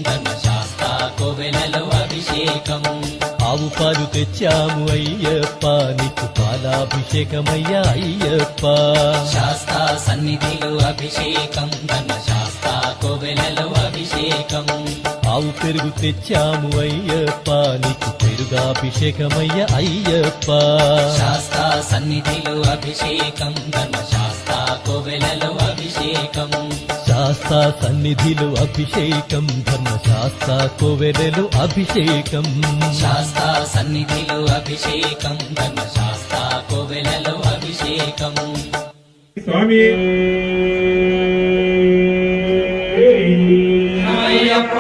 ధర్మశాస్త్ర కోవెలలో అభిషేకం. ఆవు పాలు తెచ్చాము అయ్యప్ప నీకు పాలాభిషేకమయ్యా అయ్యప్ప. శాస్త్ర సన్నిధిలో అభిషేకం ధర్మశాస్త్ర కోవెలలో అభిషేకం. ఆవు పెరుగు తెచ్చాము అయ్యప్ప నీకు పెరుగాభిషేకమయ్యా అయ్యప్ప. శాస్త్ర సన్నిధిలో అభిషేకం ధర్మశాస్త్ర కోవెలలో అభిషేకం. శాస్త్ర సన్నిధిలో అభిషేకం ధర్మశాస్త్ర కోవెలలో అభిషేకం. శాస్త్ర సన్నిధిలో అభిషేకం ధర్మశాస్త్ర కోవెలలో అభిషేకం. స్వామి అయ్యప్ప